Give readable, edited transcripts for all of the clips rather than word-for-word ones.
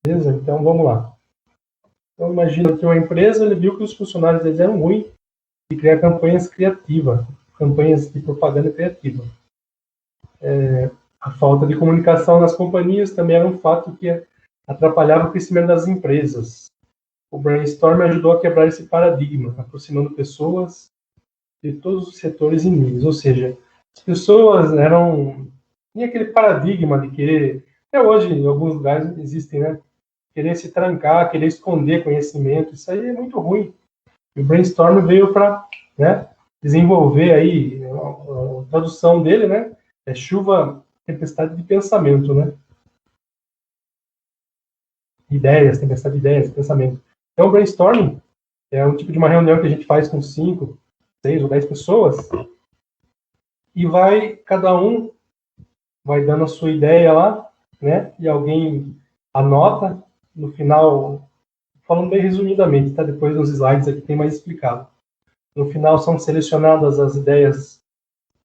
Beleza? Então, vamos lá. Então, imagina que uma empresa, ele viu que os funcionários deles eram ruins e criar campanhas criativas, campanhas de propaganda criativa. A falta de comunicação nas companhias também era um fato que atrapalhava o crescimento das empresas. O brainstorm ajudou a quebrar esse paradigma, aproximando pessoas de todos os setores e níveis. Ou seja, as pessoas tinha aquele paradigma de querer, até hoje em alguns lugares existem, né? Querer se trancar, querer esconder conhecimento, isso aí é muito ruim. E o brainstorm veio para, né, desenvolver aí, a tradução dele, né, é chuva, tempestade de pensamento, né? Ideias, tempestade de ideias, pensamento. Então, o brainstorming é um tipo de uma reunião que a gente faz com 5, 6 ou 10 pessoas e cada um vai dando a sua ideia lá, né? E alguém anota no final, falando bem resumidamente, tá? Depois nos slides aqui tem mais explicado. No final são selecionadas as ideias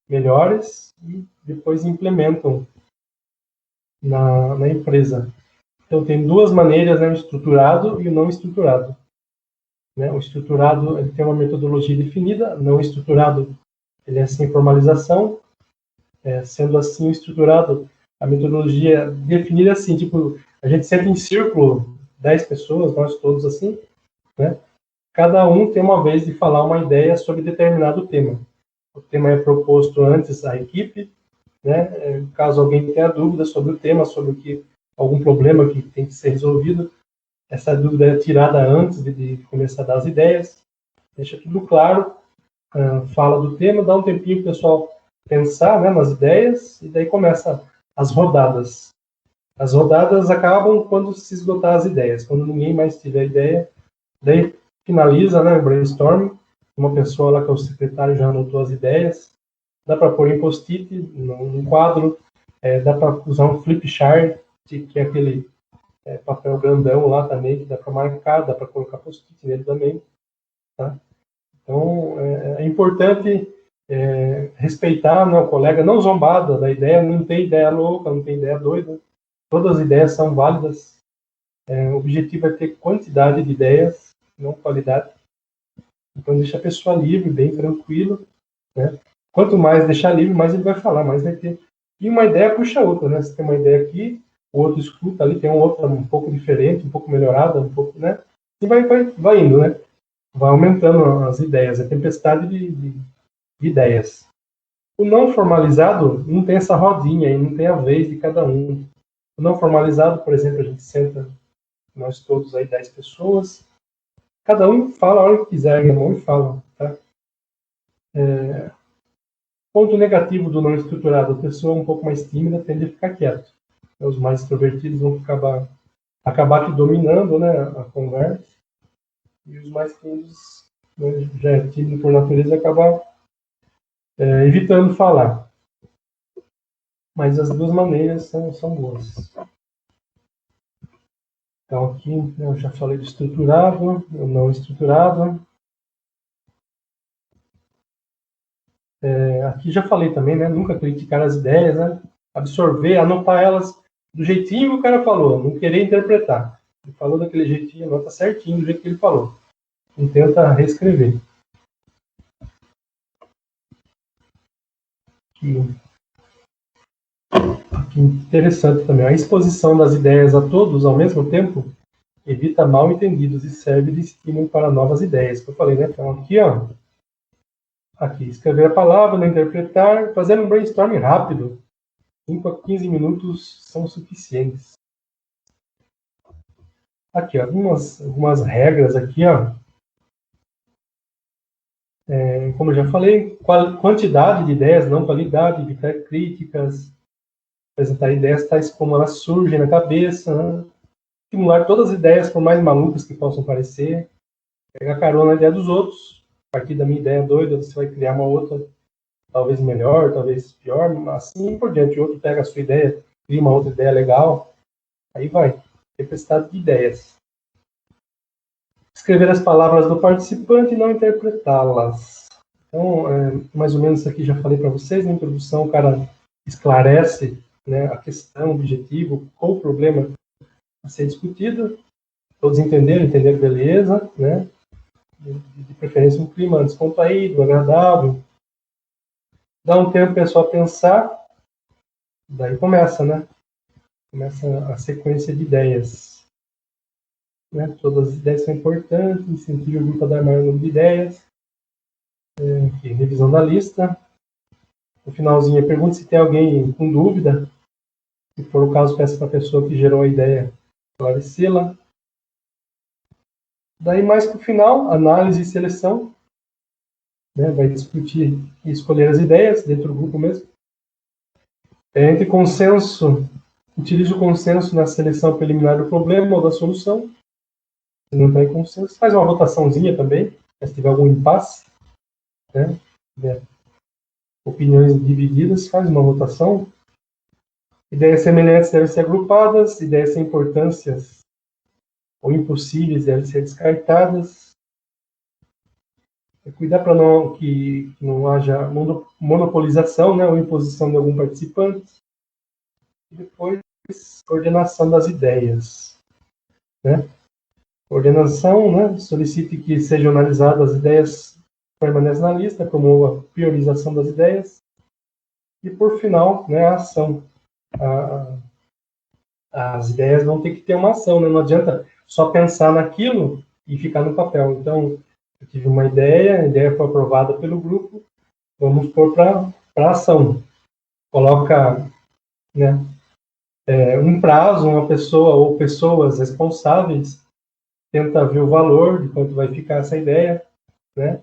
melhores e depois implementam na empresa. Então tem duas maneiras, né? O estruturado e o não estruturado. Né? O estruturado ele tem uma metodologia definida, não estruturado ele é sem formalização. Sendo assim, o estruturado, a metodologia definida assim, tipo, a gente senta em círculo, 10 pessoas, nós todos assim, né? Cada um tem uma vez de falar uma ideia sobre determinado tema. O tema é proposto antes à equipe, né? Caso alguém tenha dúvida sobre o tema, sobre algum problema que tem que ser resolvido, essa dúvida é tirada antes de começar a dar as ideias, deixa tudo claro, fala do tema, dá um tempinho para o pessoal pensar, né, nas ideias, e daí começa as rodadas. As rodadas acabam quando se esgotar as ideias, quando ninguém mais tiver ideia, daí finaliza, né, o brainstorming, uma pessoa lá que é o secretário já anotou as ideias, dá para pôr em post-it, num quadro, dá para usar um flip chart, que é aquele papel grandão lá também, que dá para marcar, dá para colocar post-it nele também, tá? Então, é importante respeitar, né, o colega, não zombar da ideia, não tem ideia louca, não tem ideia doida, todas as ideias são válidas, o objetivo é ter quantidade de ideias, não qualidade, então deixa a pessoa livre, bem tranquilo, né? Quanto mais deixar livre, mais ele vai falar, mais vai ter. E uma ideia puxa a outra, né? Você tem uma ideia aqui, o outro escuta ali, tem uma outra um pouco diferente, um pouco melhorada, um pouco, né? E vai indo, né? Vai aumentando as ideias, a tempestade de ideias. O não formalizado não tem essa rodinha aí, não tem a vez de cada um. O não formalizado, por exemplo, a gente senta, nós todos aí, 10 pessoas, cada um fala a hora que quiser, minha mão e fala. Tá? Ponto negativo do não estruturado, a pessoa um pouco mais tímida tende a ficar quieto. Os mais extrovertidos vão acabar aqui dominando, né, a conversa, e os mais tímidos, né, já é tímido por natureza, acaba evitando falar. Mas as duas maneiras são boas. Então aqui eu já falei do estruturado, o não estruturado. Aqui já falei também, né? Nunca criticar as ideias, né? Absorver, anotar elas do jeitinho que o cara falou, não querer interpretar. Ele falou daquele jeitinho, anota certinho do jeito que ele falou. Não tenta reescrever. Aqui interessante também. A exposição das ideias a todos ao mesmo tempo evita mal entendidos e serve de estímulo para novas ideias. Que eu falei, né? Então aqui, ó. Aqui, escrever a palavra, não interpretar, fazendo um brainstorming rápido. 5 a 15 minutos são suficientes. Aqui, ó, algumas regras aqui, ó. Como eu já falei, quantidade de ideias, não qualidade, evitar críticas, apresentar ideias tais como elas surgem na cabeça, né? Estimular todas as ideias, por mais malucas que possam parecer, pegar carona na ideia dos outros, a partir da minha ideia doida, você vai criar uma outra, talvez melhor, talvez pior, assim por diante. O outro pega a sua ideia, cria uma outra ideia legal, aí vai. Tempestade de ideias. Escrever as palavras do participante e não interpretá-las. Então, mais ou menos isso aqui já falei para vocês, na introdução o cara esclarece, né, a questão, o objetivo, qual o problema a ser discutido, todos entenderam, beleza, né, de preferência um clima descontraído, agradável, dá um tempo para o pessoal pensar, daí começa, né, começa a sequência de ideias. Né, todas as ideias são importantes, incentiva o grupo a dar maior número de ideias, aqui, revisão da lista. No finalzinho, pergunta se tem alguém com dúvida. Se for o caso, peça para a pessoa que gerou a ideia esclarecê-la. Daí, mais para o final, análise e seleção. Né, vai discutir e escolher as ideias dentro do grupo mesmo. Entre consenso, utilize o consenso na seleção preliminar do problema ou da solução. Se não tem consenso, faz uma votaçãozinha também, se tiver algum impasse. Né, opiniões divididas, faz uma votação. Ideias semelhantes devem ser agrupadas, ideias sem importâncias ou impossíveis devem ser descartadas. Cuidar para que não haja monopolização, né, ou imposição de algum participante. E depois, coordenação das ideias. Né? Coordenação, né, solicite que sejam analisadas as ideias que permanecem na lista, promova a priorização das ideias. E, por final, né, a ação. As ideias vão ter que ter uma ação, né? Não adianta só pensar naquilo e ficar no papel. Então, eu tive uma ideia, a ideia foi aprovada pelo grupo, vamos pôr para ação. Coloca, né, um prazo, uma pessoa ou pessoas responsáveis, tenta ver o valor de quanto vai ficar essa ideia, né,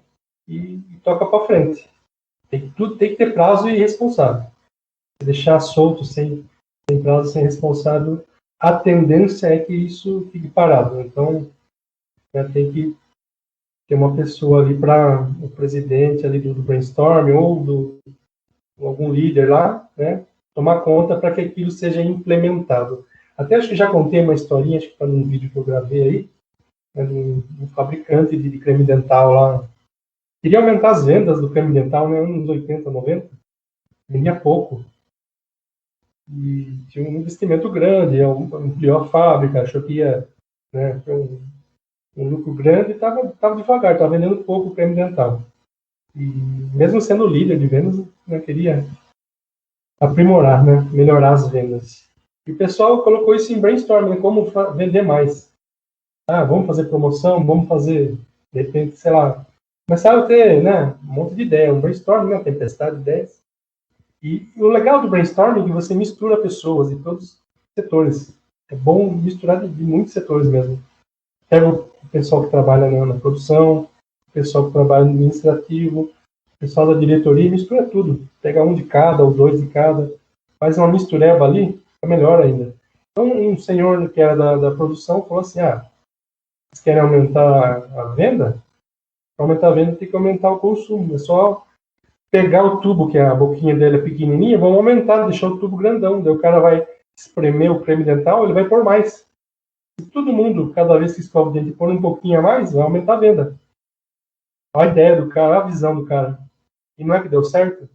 e toca para frente. Tudo tem que ter prazo e responsável. Se deixar solto, sem prazo, sem responsável, a tendência é que isso fique parado. Então, tem que ter uma pessoa ali para o presidente ali do brainstorm ou algum líder lá, né, tomar conta para que aquilo seja implementado. Até acho que já contei uma historinha, acho que está num vídeo que eu gravei aí, né, de um fabricante de creme dental lá. Queria aumentar as vendas do creme dental, né, nos 80, 90, vendia pouco. E tinha um investimento grande, ampliou a fábrica, achou que ia, né, ter um lucro grande e estava devagar, estava vendendo pouco o creme dental. E mesmo sendo líder de vendas, né, queria aprimorar, né, melhorar as vendas. E o pessoal colocou isso em brainstorming, né, como vender mais. Ah, vamos fazer promoção, vamos fazer, de repente, sei lá, começaram a ter, né, um monte de ideia, um brainstorming, né, tempestade de ideias. E o legal do brainstorming é que você mistura pessoas de todos os setores. É bom misturar de muitos setores mesmo. Pega o pessoal que trabalha na produção, o pessoal que trabalha no administrativo, o pessoal da diretoria, mistura tudo. Pega um de cada ou dois de cada, faz uma mistureba ali, é melhor ainda. Então, um senhor que era da produção falou assim, vocês querem aumentar a venda? Para aumentar a venda tem que aumentar o consumo. É só pegar o tubo, que a boquinha dele é pequenininha, vamos aumentar, deixar o tubo grandão. Daí o cara vai espremer o creme dental, ele vai pôr mais. Se todo mundo, cada vez que escova o dente, pôr um pouquinho a mais, vai aumentar a venda. Olha a ideia do cara, a visão do cara. E não é que deu certo?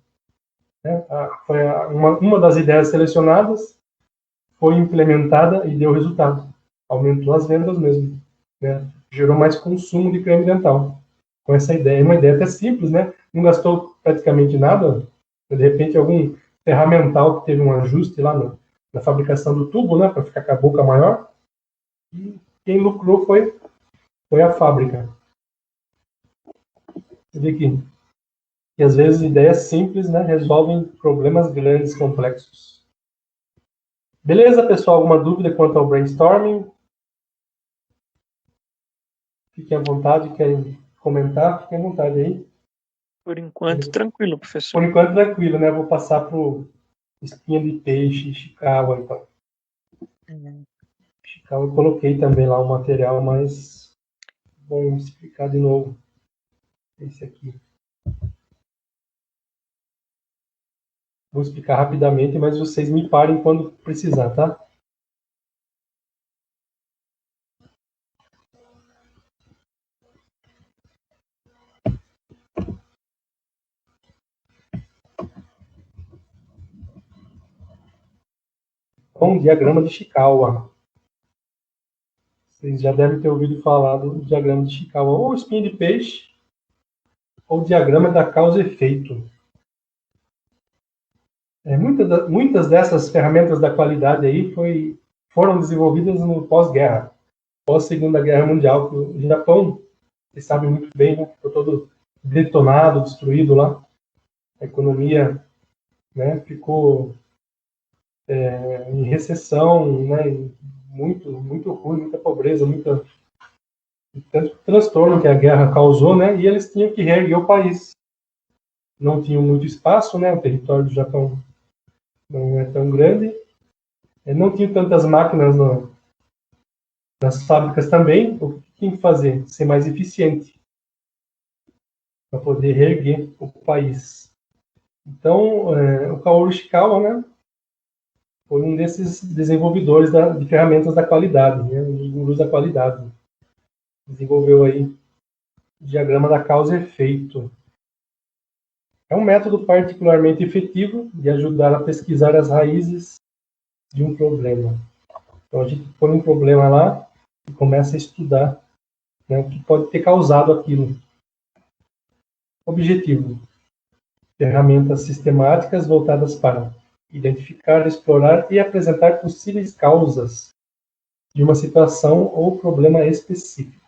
Né? Foi uma das ideias selecionadas, foi implementada e deu resultado. Aumentou as vendas mesmo. Né? Gerou mais consumo de creme dental. Com essa ideia. Uma ideia até simples, né? Não gastou praticamente nada. De repente, algum ferramental que teve um ajuste lá na fabricação do tubo, né? Para ficar com a boca maior. E quem lucrou foi a fábrica. Você vê que às vezes ideias simples, né, resolvem problemas grandes, complexos. Beleza, pessoal? Alguma dúvida quanto ao brainstorming? Fiquem à vontade, querem comentar? Fiquem à vontade aí. Por enquanto, tranquilo, professor. Por enquanto, tranquilo, né? Vou passar para o espinha de peixe, Ishikawa, então. Ishikawa eu coloquei também lá o material, mas bom explicar de novo esse aqui. Vou explicar rapidamente, mas vocês me parem quando precisar, tá? Então, diagrama de Chikawa. Vocês já devem ter ouvido falar do diagrama de Chikawa, ou espinha de peixe, ou diagrama da causa e efeito. Muitas dessas ferramentas da qualidade aí foram desenvolvidas no pós-guerra, pós-Segunda Guerra Mundial, que o Japão, vocês sabem muito bem, né, ficou todo detonado, destruído lá. A economia, né, ficou em recessão, né, muito, muito ruim, muita pobreza, tanto transtorno que a guerra causou, né, e eles tinham que reerguer o país. Não tinham muito espaço, né, o território do Japão não é tão grande, não tinham tantas máquinas nas fábricas também. O que tinha que fazer? Ser mais eficiente para poder reerguer o país. Então, o Kaoru Ishikawa, né, foi um desses desenvolvedores de ferramentas da qualidade, né, um dos gurus da qualidade. Desenvolveu aí o diagrama da causa e efeito. É um método particularmente efetivo de ajudar a pesquisar as raízes de um problema. Então, a gente põe um problema lá e começa a estudar, né, o que pode ter causado aquilo. Objetivo: ferramentas sistemáticas voltadas para identificar, explorar e apresentar possíveis causas de uma situação ou problema específico.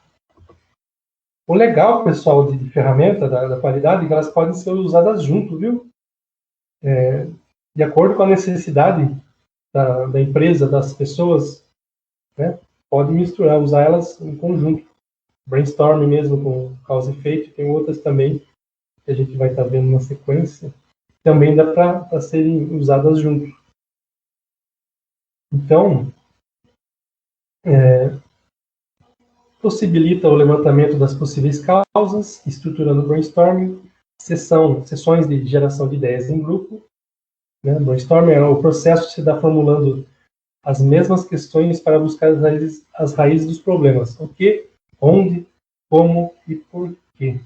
O legal, pessoal, de ferramenta da qualidade é que elas podem ser usadas junto, viu? De acordo com a necessidade da empresa, das pessoas, né? Pode misturar, usar elas em conjunto. Brainstorming mesmo, com causa e efeito, tem outras também que a gente vai estar vendo na sequência. Também dá para serem usadas junto. Então, possibilita o levantamento das possíveis causas, estruturando o brainstorming, sessões de geração de ideias em grupo. Né? Brainstorming é o processo de se dar formulando as mesmas questões para buscar as raízes dos problemas. O que, onde, como e por quê.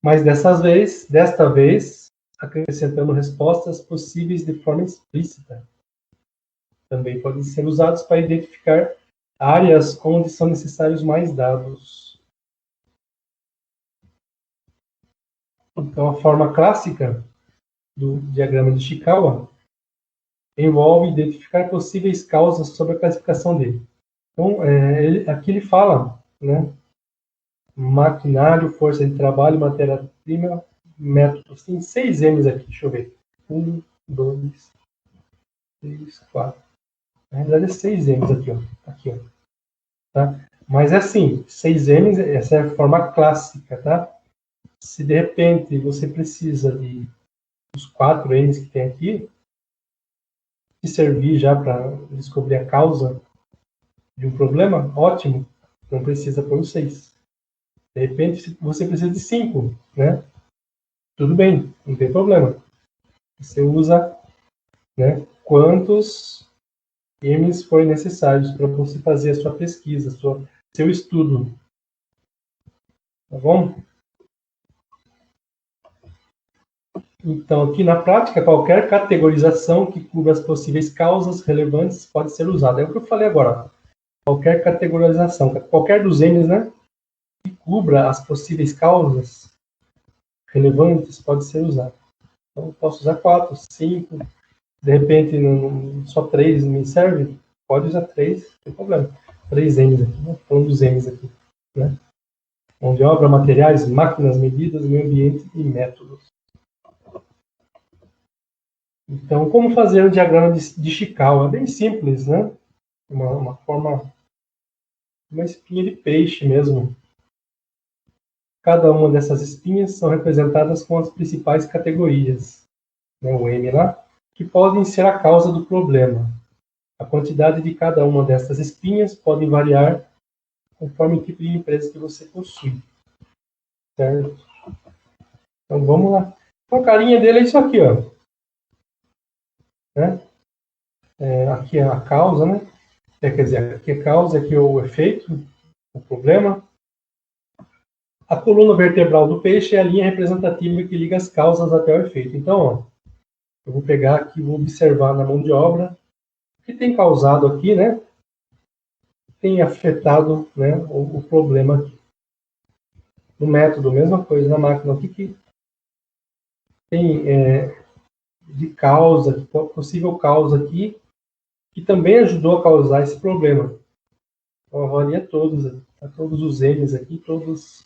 Mas desta vez, acrescentando respostas possíveis de forma explícita. Também podem ser usados para identificar áreas onde são necessários mais dados. Então, a forma clássica do diagrama de Chikawa envolve identificar possíveis causas sobre a classificação dele. Então, aqui ele fala, né, maquinário, força de trabalho, matéria-prima, métodos. Tem 6 M's aqui, deixa eu ver. 1, 2, 3, 4. Na realidade é 6 M's aqui, ó. Aqui, ó. Tá? Mas é assim, 6 M's, essa é a forma clássica, tá? Se de repente você precisa dos 4 M's que tem aqui, que servir já para descobrir a causa de um problema, ótimo. Não precisa pôr o 6. De repente você precisa de 5, né? Tudo bem, não tem problema. Você usa, né, quantos M's forem necessários para você fazer a sua pesquisa, seu estudo. Tá bom? Então, aqui na prática, qualquer categorização que cubra as possíveis causas relevantes pode ser usada. É o que eu falei agora. Qualquer categorização, qualquer dos M's, né, que cubra as possíveis causas relevantes pode ser usado. Então, eu posso usar 4, 5, de repente só 3 me serve, pode usar 3, não tem problema. 3 M's aqui, né? Falando dos M's aqui, né? Mão de obra, materiais, máquinas, medidas, meio ambiente e métodos. Então, como fazer um diagrama de Chikawa? É bem simples, né? Uma forma, uma espinha de peixe mesmo. Cada uma dessas espinhas são representadas com as principais categorias, né, o M lá, que podem ser a causa do problema. A quantidade de cada uma dessas espinhas pode variar conforme o tipo de empresa que você possui. Certo? Então vamos lá. Então, a carinha dele é isso aqui, ó. Né? Aqui é a causa, né? Quer dizer, aqui é a causa, aqui é o efeito, o problema. A coluna vertebral do peixe é a linha representativa que liga as causas até o efeito. Então, ó, Eu vou pegar aqui, vou observar na mão de obra o que tem causado aqui, né? Tem afetado, né, o problema aqui. No método, mesma coisa na máquina. O que tem de causa, possível causa aqui, que também ajudou a causar esse problema. Então, avalia todos os M's aqui, todos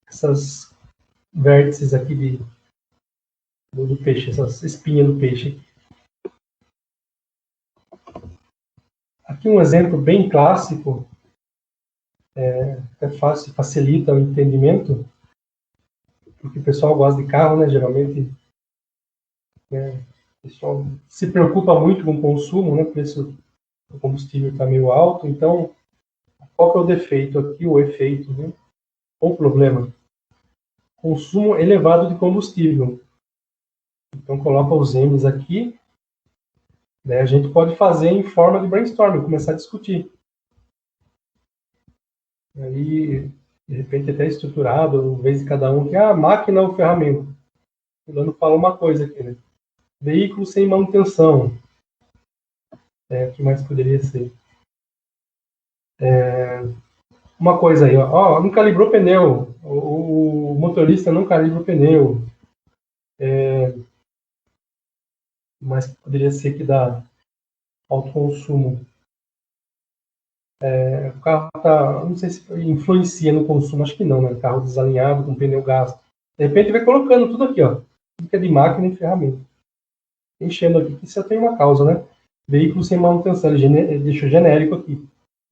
essas vértices aqui do peixe, essas espinhas do peixe. Aqui um exemplo bem clássico, é fácil, facilita o entendimento, porque o pessoal gosta de carro, né? Geralmente, o pessoal se preocupa muito com o consumo, né? O preço do combustível está meio alto, então qual que é o defeito aqui, o efeito, né? Ou problema? Consumo elevado de combustível. Então coloca os M's aqui, né? A gente pode fazer em forma de brainstorming, começar a discutir. Aí, de repente, até estruturado, em vez de cada um, que máquina ou ferramenta. O Fulano fala uma coisa aqui, né? Veículo sem manutenção. O que mais poderia ser? Uma coisa aí, ó, não calibrou pneu. O motorista não calibra o pneu. Mas poderia ser que dá alto consumo. O carro tá, não sei se influencia no consumo, acho que não, né? Carro desalinhado, com pneu gasto. De repente vai colocando tudo aqui, ó. Fica de máquina e ferramenta. Enchendo aqui, que isso tem uma causa, né? Veículo sem manutenção, ele deixa genérico aqui.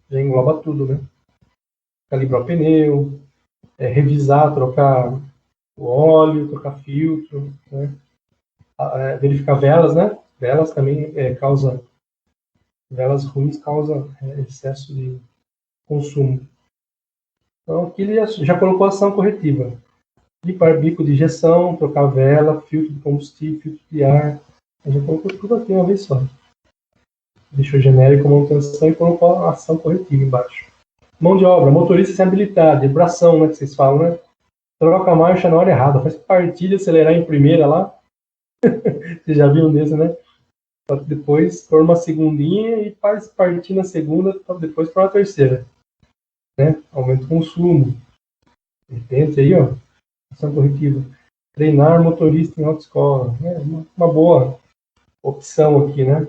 Já engloba tudo, né? Calibrar o pneu, revisar, trocar o óleo, trocar filtro, né? Verificar velas, né? Velas também velas ruins causam excesso de consumo. Então aqui ele já colocou ação corretiva. Limpar bico de injeção, trocar vela, filtro de combustível, filtro de ar. Já colocou tudo aqui uma vez só. Deixou genérico manutenção e colocou a ação corretiva embaixo. Mão de obra, motorista sem habilidade, vibração, né, que vocês falam, né? Troca a marcha na hora errada, faz partida, acelerar em primeira lá. Vocês já viram desse, né? Pra depois pôr uma segundinha e faz partir na segunda, para depois pôr uma terceira. Né? Aumenta o consumo. De repente aí, ó, ação corretiva. Treinar motorista em autoescola. Uma boa opção aqui, né?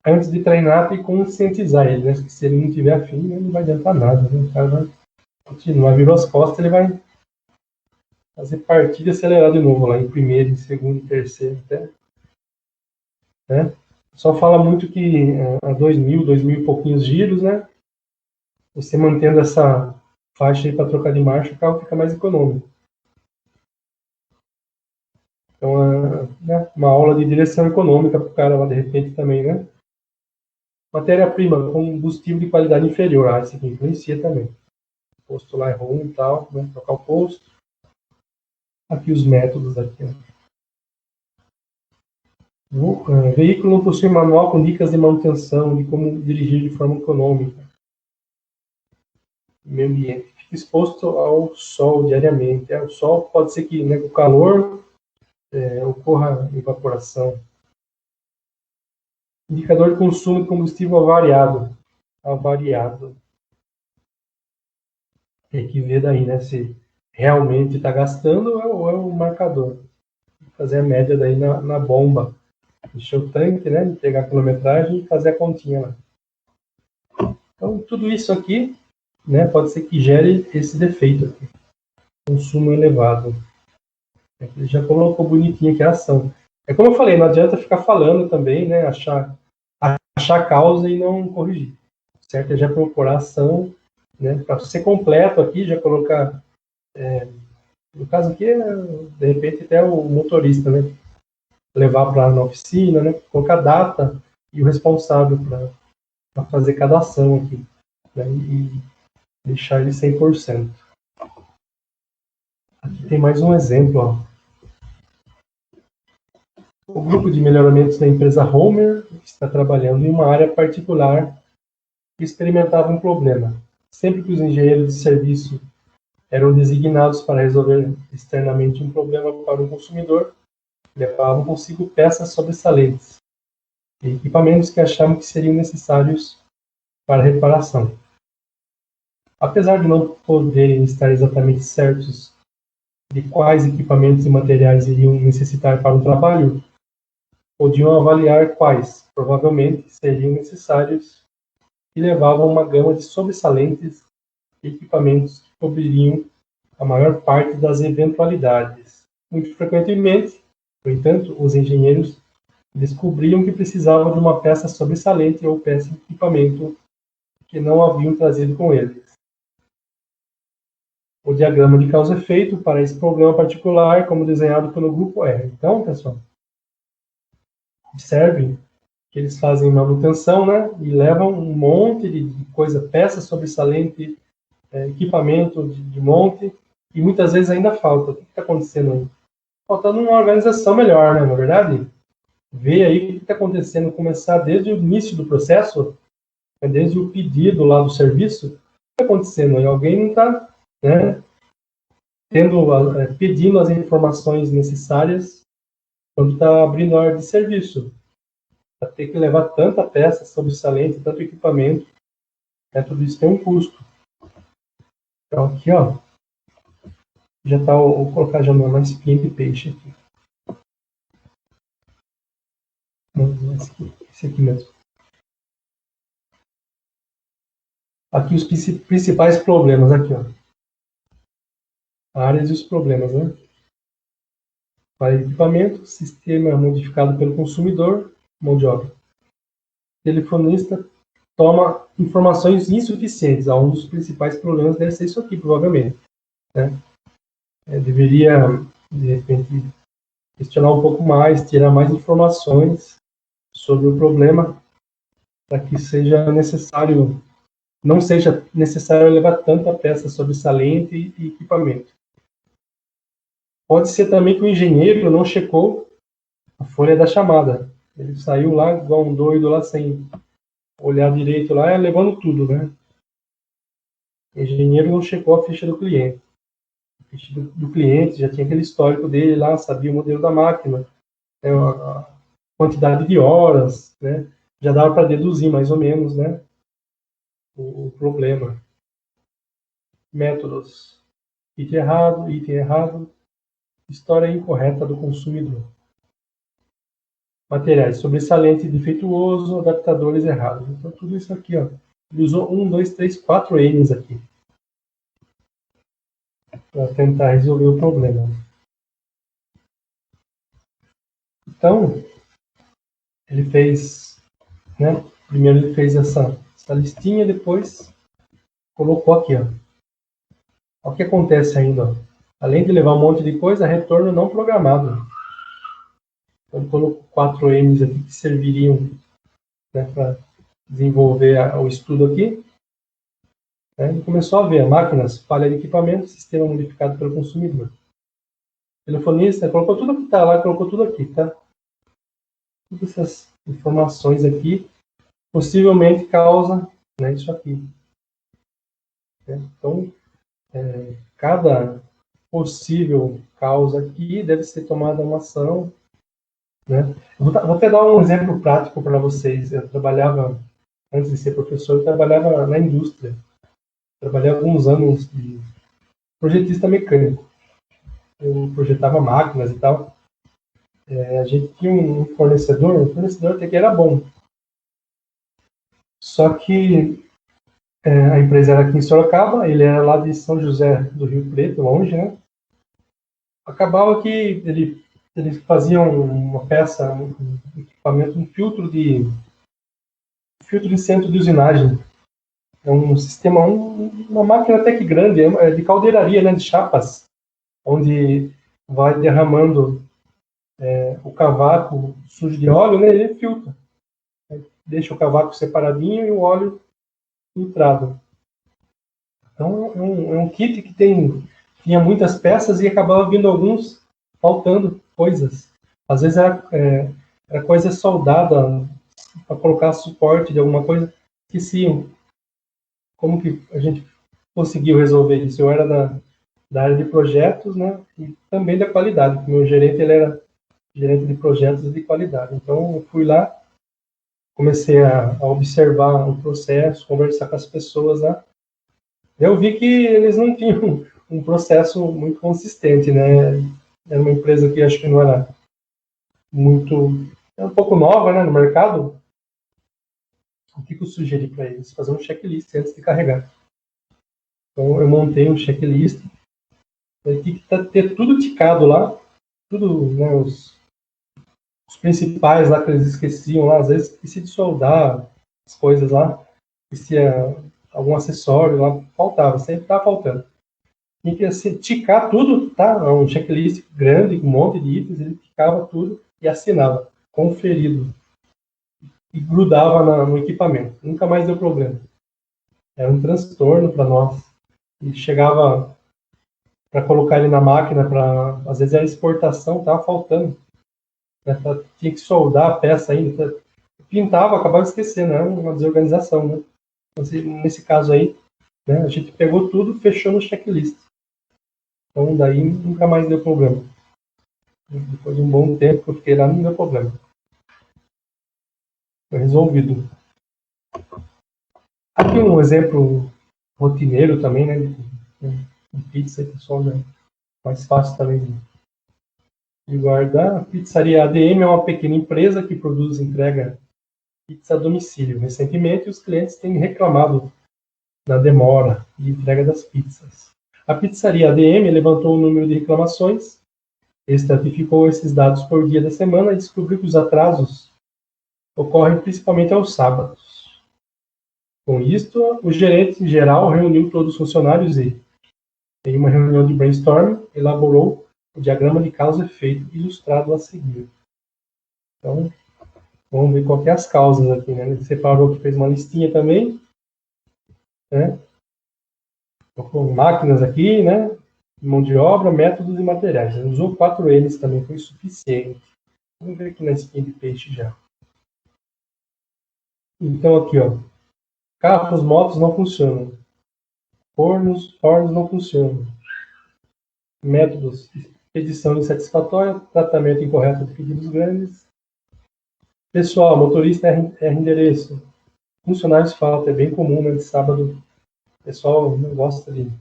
Antes de treinar, tem que conscientizar ele, né? Se ele não tiver afim, não vai adiantar nada, né? O cara vai continuar, virou as costas, ele vai fazer partida e acelerar de novo lá, em primeiro, em segundo, em terceiro, até. Né? Só fala muito que a 2.000 e pouquinhos giros, né? Você mantendo essa faixa aí para trocar de marcha, o carro fica mais econômico. Então, né? Uma aula de direção econômica para o cara lá, de repente, também, né? Matéria-prima, combustível de qualidade inferior. Isso aqui influencia também. O posto lá é ruim e tal, né? Trocar o posto. Aqui os métodos aqui. O veículo não possui manual com dicas de manutenção, de como dirigir de forma econômica. Meio ambiente. Fica exposto ao sol diariamente. O sol pode ser que, né, com o calor, ocorra evaporação. Indicador de consumo de combustível avariado. Tem que ver daí, né, se realmente está gastando ou é o marcador. Fazer a média daí na bomba. Encher o tanque, né, pegar a quilometragem e fazer a continha lá. Então, tudo isso aqui, né, pode ser que gere esse defeito aqui. Consumo elevado. Ele já colocou bonitinho aqui a ação. É como eu falei, não adianta ficar falando também, né, achar causa e não corrigir. Certo? É já procurar ação, né, para ser completo aqui, já colocar, no caso aqui, de repente até o motorista, né, levar para na oficina, né, colocar a data e o responsável para fazer cada ação aqui, né, e deixar ele 100%. Aqui tem mais um exemplo, ó. O grupo de melhoramentos da empresa Homer está trabalhando em uma área particular que experimentava um problema. Sempre que os engenheiros de serviço eram designados para resolver externamente um problema para o consumidor, levavam consigo peças sobressalentes e equipamentos que achavam que seriam necessários para a reparação. Apesar de não poderem estar exatamente certos de quais equipamentos e materiais iriam necessitar para o trabalho, podiam avaliar quais, provavelmente, seriam necessários e levavam uma gama de sobressalentes equipamentos que cobririam a maior parte das eventualidades. Muito frequentemente, no entanto, os engenheiros descobriam que precisavam de uma peça sobressalente ou peça de equipamento que não haviam trazido com eles. O diagrama de causa e efeito para esse problema particular, como desenhado pelo grupo R. Então, pessoal, observem que eles fazem manutenção, né, e levam um monte de coisa, peça sobressalente, equipamento de monte, e muitas vezes ainda falta. O que está acontecendo aí? Faltando uma organização melhor, né, na verdade? Ver aí o que está acontecendo, começar desde o início do processo, desde o pedido lá do serviço, o que está acontecendo aí? Alguém não está, né, pedindo as informações necessárias quando está abrindo a ordem de serviço. Para ter que levar tanta peça sobressalente, tanto equipamento, tudo isso tem um custo. Então aqui, ó, já está, vou colocar já uma espinha de peixe aqui. Esse aqui mesmo. Aqui os principais problemas, aqui, ó. Áreas e os problemas, né? Para equipamento, sistema modificado pelo consumidor, mão de obra. Telefonista toma informações insuficientes. Um dos principais problemas deve ser isso aqui, provavelmente, né? Deveria, de repente, questionar um pouco mais, tirar mais informações sobre o problema, para que seja necessário, não seja necessário levar tanta peça sobressalente e equipamento. Pode ser também que o engenheiro não checou a folha da chamada. Ele saiu lá igual um doido lá, sem olhar direito lá, levando tudo, né? O engenheiro não checou a ficha do cliente. A ficha do cliente já tinha aquele histórico dele lá, sabia o modelo da máquina, a quantidade de horas, né? Já dava para deduzir mais ou menos, né, o problema. Métodos. Item errado, história incorreta do consumidor. Materiais, sobressalente defeituoso, adaptadores errados. Então, tudo isso aqui, ó. Ele usou 1, 2, 3, 4 N's aqui, para tentar resolver o problema. Então, ele fez, né, primeiro ele fez essa listinha, depois colocou aqui, ó. O que acontece ainda, ó. Além de levar um monte de coisa, retorno não programado. Então, ele colocou 4 N's aqui que serviriam, né, para desenvolver o estudo aqui. Ele começou a ver máquinas, falha de equipamento, sistema modificado pelo consumidor. Telefonista, colocou tudo que está lá, colocou tudo aqui, tá? Todas essas informações aqui possivelmente causa, né, isso aqui. Então, cada possível causa aqui deve ser tomada uma ação, né? Vou até dar um exemplo prático para vocês. Eu trabalhava, antes de ser professor, eu trabalhava na indústria. Trabalhei alguns anos de projetista mecânico. Eu projetava máquinas e tal. A gente tinha um fornecedor, o fornecedor até que era bom. Só que a empresa era aqui em Sorocaba, ele era lá de São José do Rio Preto, longe, né? Acabava que eles faziam uma peça, um equipamento, um filtro de centro de usinagem. É um sistema, uma máquina até que grande, de caldeiraria, né, de chapas, onde vai derramando o cavaco sujo de óleo, né, ele filtra. Deixa o cavaco separadinho e o óleo filtrado. Então, é um kit que tinha muitas peças e acabava vindo alguns faltando coisas. Às vezes era coisa soldada para colocar suporte de alguma coisa, esqueciam. Como que a gente conseguiu resolver isso? Eu era da área de projetos, né, e também da qualidade, porque o meu gerente, ele era gerente de projetos de qualidade. Então, eu fui lá, comecei a observar o processo, conversar com as pessoas lá. Eu vi que eles não tinham um processo muito consistente, né? Era uma empresa que acho que não era muito... Era um pouco nova, né, no mercado. O que eu sugeri para eles? Fazer um checklist antes de carregar. Então, eu montei um checklist. Tem que ter tudo ticado lá, tudo, né, os principais lá que eles esqueciam lá, às vezes esqueci de soldar as coisas lá, esquecia algum acessório lá, faltava, sempre estava faltando. Tinha que assim, ticar tudo, tá? Um checklist grande, com um monte de itens, ele ticava tudo e assinava, conferido. E grudava no equipamento. Nunca mais deu problema. Era um transtorno para nós. E chegava para colocar ele na máquina, às vezes era exportação, estava faltando. Né? Tinha que soldar a peça ainda. Pintava, acabava esquecendo, era uma desorganização. Né? Então, nesse caso aí, né, a gente pegou tudo, fechou no checklist. Então, daí nunca mais deu problema. Depois de um bom tempo que eu fiquei lá, não deu problema. Foi resolvido. Aqui um exemplo rotineiro também, né? De pizza, pessoal, já mais fácil também de guardar. A pizzaria ADM é uma pequena empresa que produz e entrega pizza a domicílio. Recentemente, os clientes têm reclamado da demora de entrega das pizzas. A pizzaria ADM levantou o número de reclamações, estratificou esses dados por dia da semana e descobriu que os atrasos ocorrem principalmente aos sábados. Com isto, o gerente geral reuniu todos os funcionários e, em uma reunião de brainstorming, elaborou o diagrama de causa e efeito ilustrado a seguir. Então, vamos ver qual que é as causas aqui, né? Ele separou que fez uma listinha também, né? Com máquinas aqui, né? Mão de obra, métodos e materiais. Ele usou 4 N's também, foi suficiente. Vamos ver aqui na espinha de peixe já. Então, aqui, ó. Carros, motos não funcionam. Fornos não funcionam. Métodos: expedição insatisfatória, tratamento incorreto de pedidos grandes. Pessoal, motorista erra endereço. Funcionários falta, é bem comum, né? De sábado, o pessoal não gosta de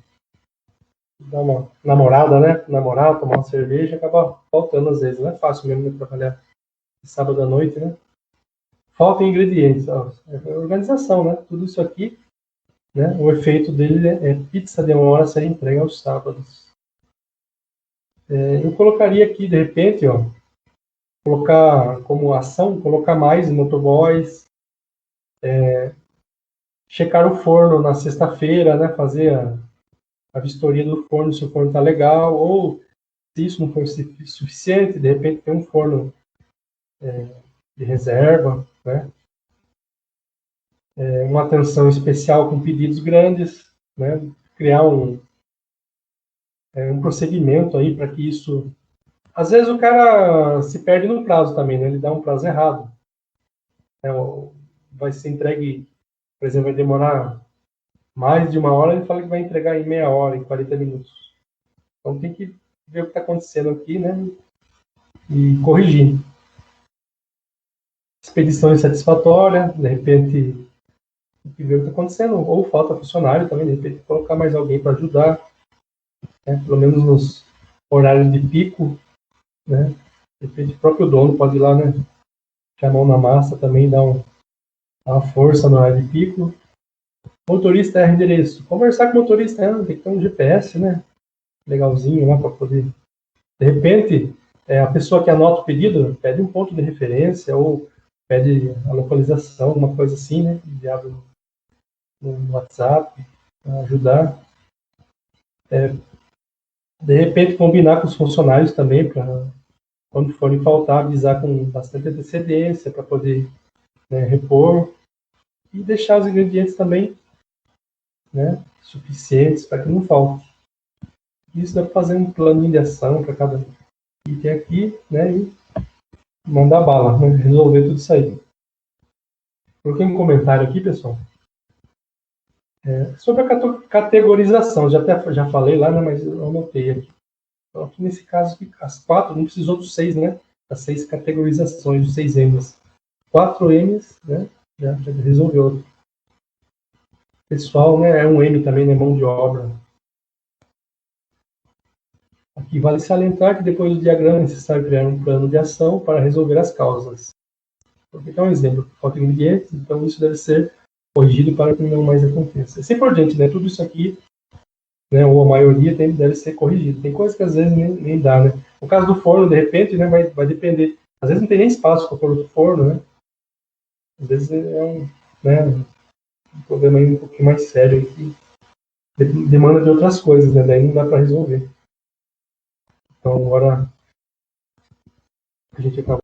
dar uma namorada, né? Namorar, tomar uma cerveja, acaba faltando às vezes. Não é fácil mesmo, né, trabalhar sábado à noite, né? Faltam ingredientes, ó, é organização, né? Tudo isso aqui, né? O efeito dele é pizza demora a ser entregue aos sábados. Eu colocaria aqui, de repente, ó, colocar como ação, colocar mais motoboys, checar o forno na sexta-feira, né? Fazer a vistoria do forno, se o forno está legal, ou se isso não for suficiente, de repente tem um forno de reserva, né? Uma atenção especial com pedidos grandes, né? Criar um procedimento aí para que isso... Às vezes o cara se perde no prazo também, né? Ele dá um prazo errado. Vai ser entregue, por exemplo, vai demorar mais de 1 hora, ele fala que vai entregar em meia hora, em 40 minutos. Então tem que ver o que está acontecendo aqui, né? E corrigir. Expedição insatisfatória, de repente tem que ver o que está acontecendo, ou falta funcionário também, de repente colocar mais alguém para ajudar, né? Pelo menos nos horários de pico, né? De repente o próprio dono pode ir lá, né? Chamar a mão na massa também, dar uma força no horário de pico. Motorista erra endereço. Conversar com o motorista, tem que ter um GPS, né? Legalzinho lá para poder... De repente, a pessoa que anota o pedido pede um ponto de referência ou pede a localização, alguma coisa assim, né? Enviado no WhatsApp, para ajudar. De repente, combinar com os funcionários também, para quando forem faltar, avisar com bastante antecedência, para poder, né, repor. E deixar os ingredientes também, né, suficientes para que não falte. Isso dá para fazer um planinho de ação para cada item aqui, né, e mandar bala, né, resolver tudo isso aí. Coloquei um comentário aqui, pessoal. Sobre a categorização, já falei lá, né, mas eu anotei aqui. Então, aqui nesse caso, as 4, não precisou dos 6, né? As 6 categorizações, os 6 M's. 4 M's, né? Já resolveu. Pessoal, né? É um M também, né? Mão de obra. Aqui vale salientar que depois do diagrama é necessário criar um plano de ação para resolver as causas. Vou pegar um exemplo. Falta ingredientes, então isso deve ser corrigido para que não mais aconteça. Assim por diante, né? Tudo isso aqui, né, ou a maioria deve ser corrigido. Tem coisas que às vezes nem dá, né? No caso do forno, de repente, né, vai depender. Às vezes não tem nem espaço para pôr o forno, né? Às vezes é um problema aí um pouquinho mais sério que demanda de outras coisas, né? Daí não dá para resolver. Então agora a gente acaba